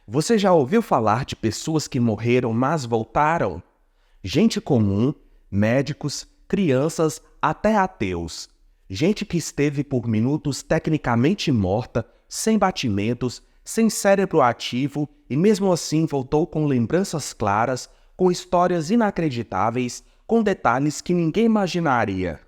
Você já ouviu falar de pessoas que morreram, mas voltaram? Gente comum, médicos, crianças, até ateus. Gente que esteve por minutos tecnicamente morta, sem batimentos, sem cérebro ativo e mesmo assim voltou com lembranças claras, com histórias inacreditáveis, com detalhes que ninguém imaginaria.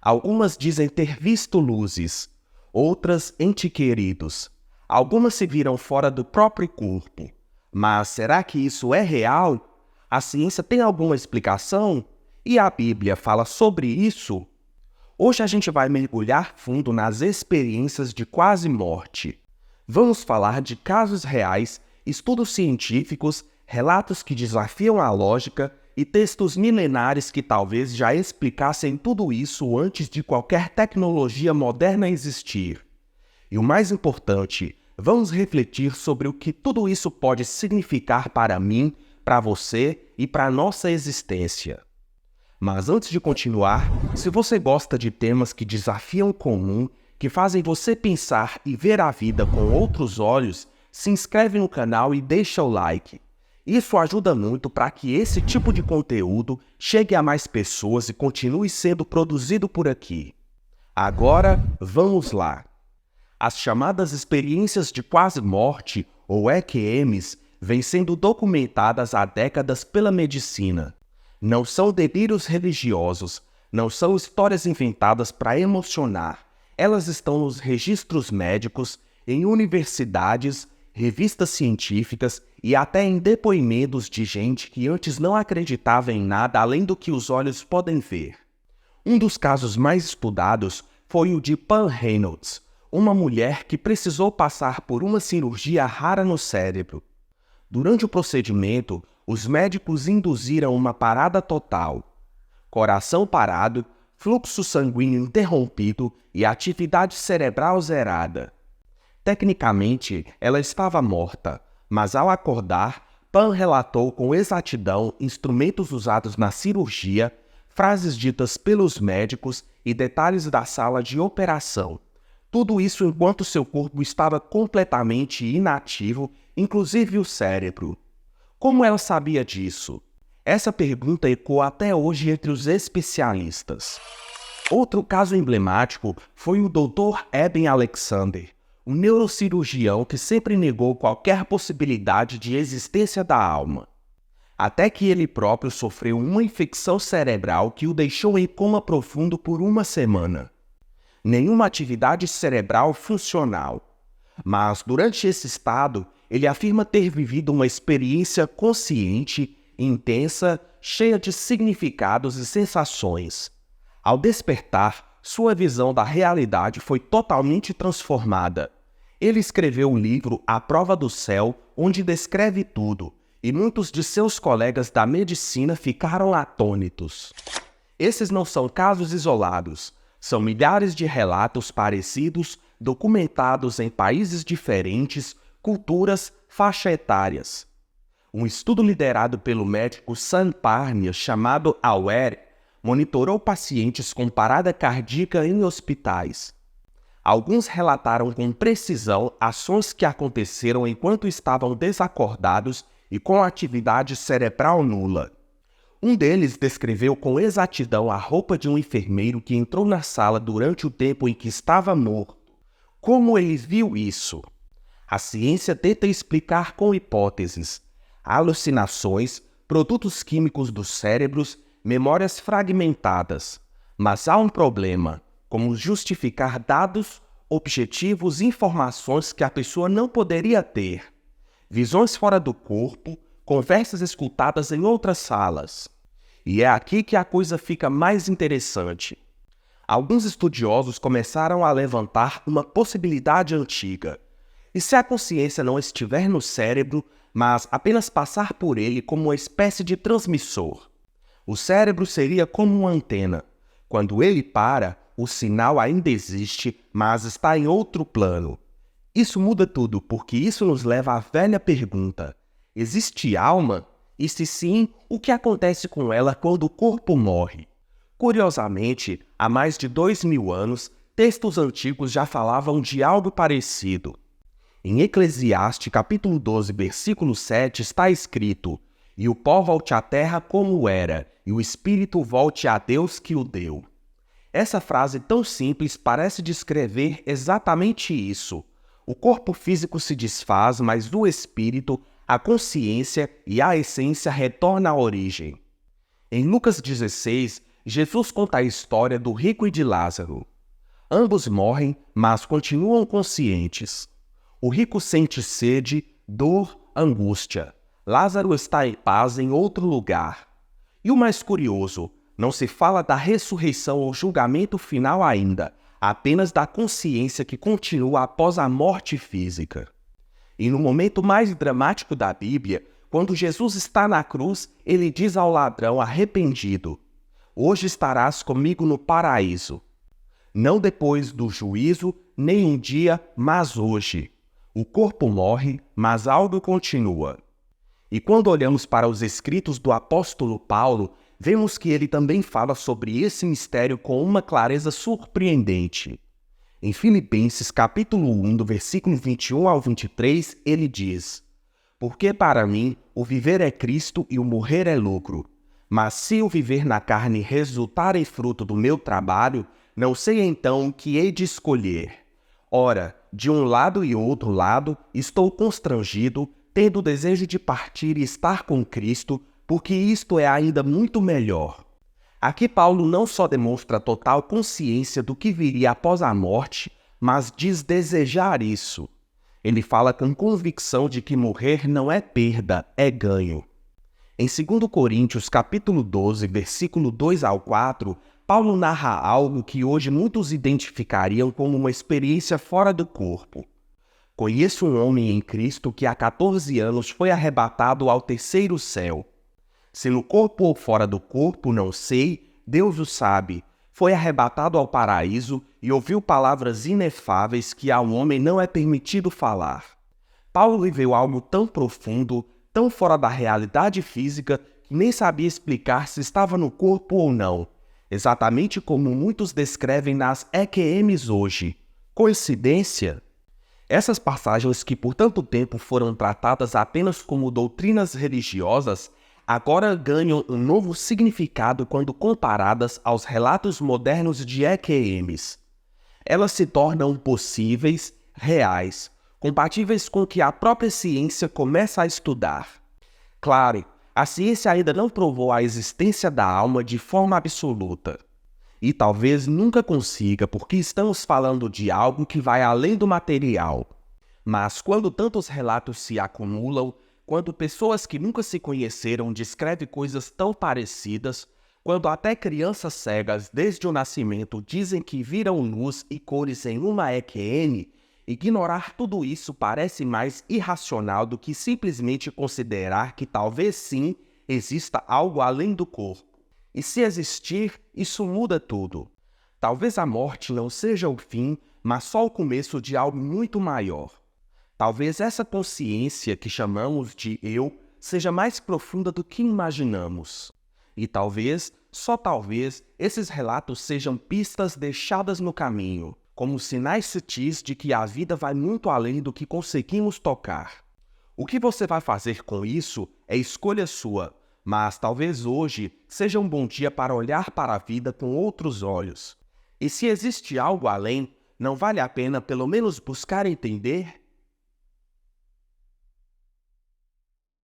Algumas dizem ter visto luzes, outras entes queridos. Algumas se viram fora do próprio corpo. Mas será que isso é real? A ciência tem alguma explicação? E a Bíblia fala sobre isso? Hoje a gente vai mergulhar fundo nas experiências de quase morte. Vamos falar de casos reais, estudos científicos, relatos que desafiam a lógica e textos milenares que talvez já explicassem tudo isso antes de qualquer tecnologia moderna existir. E o mais importante, vamos refletir sobre o que tudo isso pode significar para mim, para você e para a nossa existência. Mas antes de continuar, se você gosta de temas que desafiam o comum, que fazem você pensar e ver a vida com outros olhos, se inscreve no canal e deixa o like. Isso ajuda muito para que esse tipo de conteúdo chegue a mais pessoas e continue sendo produzido por aqui. Agora, vamos lá. As chamadas experiências de quase morte, ou EQMs, vêm sendo documentadas há décadas pela medicina. Não são delírios religiosos, não são histórias inventadas para emocionar. Elas estão nos registros médicos, em universidades, revistas científicas e até em depoimentos de gente que antes não acreditava em nada além do que os olhos podem ver. Um dos casos mais estudados foi o de Pam Reynolds, uma mulher que precisou passar por uma cirurgia rara no cérebro. Durante o procedimento, os médicos induziram uma parada total. Coração parado, fluxo sanguíneo interrompido e atividade cerebral zerada. Tecnicamente, ela estava morta, mas ao acordar, Pam relatou com exatidão instrumentos usados na cirurgia, frases ditas pelos médicos e detalhes da sala de operação. Tudo isso enquanto seu corpo estava completamente inativo, inclusive o cérebro. Como ela sabia disso? Essa pergunta ecoa até hoje entre os especialistas. Outro caso emblemático foi o Dr. Eben Alexander, um neurocirurgião que sempre negou qualquer possibilidade de existência da alma. Até que ele próprio sofreu uma infecção cerebral que o deixou em coma profundo por uma semana. Nenhuma atividade cerebral funcional. Mas durante esse estado, ele afirma ter vivido uma experiência consciente, intensa, cheia de significados e sensações. Ao despertar, sua visão da realidade foi totalmente transformada. Ele escreveu o livro A Prova do Céu, onde descreve tudo, e muitos de seus colegas da medicina ficaram atônitos. Esses não são casos isolados, são milhares de relatos parecidos, documentados em países diferentes, culturas, faixa etárias. Um estudo liderado pelo médico Sam Parnia, chamado AWARE, monitorou pacientes com parada cardíaca em hospitais. Alguns relataram com precisão ações que aconteceram enquanto estavam desacordados e com atividade cerebral nula. Um deles descreveu com exatidão a roupa de um enfermeiro que entrou na sala durante o tempo em que estava morto. Como ele viu isso? A ciência tenta explicar com hipóteses, alucinações, produtos químicos dos cérebros, memórias fragmentadas. Mas há um problema, como justificar dados, objetivos e informações que a pessoa não poderia ter. Visões fora do corpo, conversas escutadas em outras salas. E é aqui que a coisa fica mais interessante. Alguns estudiosos começaram a levantar uma possibilidade antiga. E se a consciência não estiver no cérebro, mas apenas passar por ele como uma espécie de transmissor? O cérebro seria como uma antena. Quando ele para, o sinal ainda existe, mas está em outro plano. Isso muda tudo, porque isso nos leva à velha pergunta: existe alma? E se sim, o que acontece com ela quando o corpo morre? Curiosamente, há mais de 2000 anos, textos antigos já falavam de algo parecido. Em Eclesiastes, capítulo 12, versículo 7, está escrito: "E o pó volte à terra como era, e o espírito volte a Deus que o deu." Essa frase tão simples parece descrever exatamente isso. O corpo físico se desfaz, mas o espírito, a consciência e a essência retornam à origem. Em Lucas 16, Jesus conta a história do rico e de Lázaro. Ambos morrem, mas continuam conscientes. O rico sente sede, dor, angústia. Lázaro está em paz em outro lugar. E o mais curioso, não se fala da ressurreição ou julgamento final ainda, apenas da consciência que continua após a morte física. E no momento mais dramático da Bíblia, quando Jesus está na cruz, ele diz ao ladrão arrependido: "Hoje estarás comigo no paraíso." Não depois do juízo, nem um dia, mas hoje. O corpo morre, mas algo continua. E quando olhamos para os escritos do apóstolo Paulo, vemos que ele também fala sobre esse mistério com uma clareza surpreendente. Em Filipenses capítulo 1, do versículo 21 ao 23, ele diz: "Porque para mim o viver é Cristo e o morrer é lucro. Mas se o viver na carne resultar em fruto do meu trabalho, não sei então o que hei de escolher. Ora, de um lado e outro lado, estou constrangido, tendo o desejo de partir e estar com Cristo, porque isto é ainda muito melhor." Aqui Paulo não só demonstra total consciência do que viria após a morte, mas diz desejar isso. Ele fala com convicção de que morrer não é perda, é ganho. Em 2 Coríntios capítulo 12, versículo 2 ao 4, Paulo narra algo que hoje muitos identificariam como uma experiência fora do corpo. "Conheço um homem em Cristo que há 14 anos foi arrebatado ao terceiro céu. Se no corpo ou fora do corpo, não sei, Deus o sabe. Foi arrebatado ao paraíso e ouviu palavras inefáveis que ao homem não é permitido falar." Paulo viveu algo tão profundo, tão fora da realidade física, que nem sabia explicar se estava no corpo ou não. Exatamente como muitos descrevem nas EQMs hoje. Coincidência? Essas passagens que por tanto tempo foram tratadas apenas como doutrinas religiosas, agora ganham um novo significado quando comparadas aos relatos modernos de EQMs. Elas se tornam possíveis, reais, compatíveis com o que a própria ciência começa a estudar. Claro, a ciência ainda não provou a existência da alma de forma absoluta. E talvez nunca consiga, porque estamos falando de algo que vai além do material. Mas quando tantos relatos se acumulam, quando pessoas que nunca se conheceram descrevem coisas tão parecidas, quando até crianças cegas desde o nascimento dizem que viram luz e cores em uma EQN, ignorar tudo isso parece mais irracional do que simplesmente considerar que talvez sim exista algo além do corpo. E se existir, isso muda tudo. Talvez a morte não seja o fim, mas só o começo de algo muito maior. Talvez essa consciência que chamamos de eu seja mais profunda do que imaginamos. E talvez, só talvez, esses relatos sejam pistas deixadas no caminho, como sinais sutis de que a vida vai muito além do que conseguimos tocar. O que você vai fazer com isso é escolha sua, mas talvez hoje seja um bom dia para olhar para a vida com outros olhos. E se existe algo além, não vale a pena pelo menos buscar entender?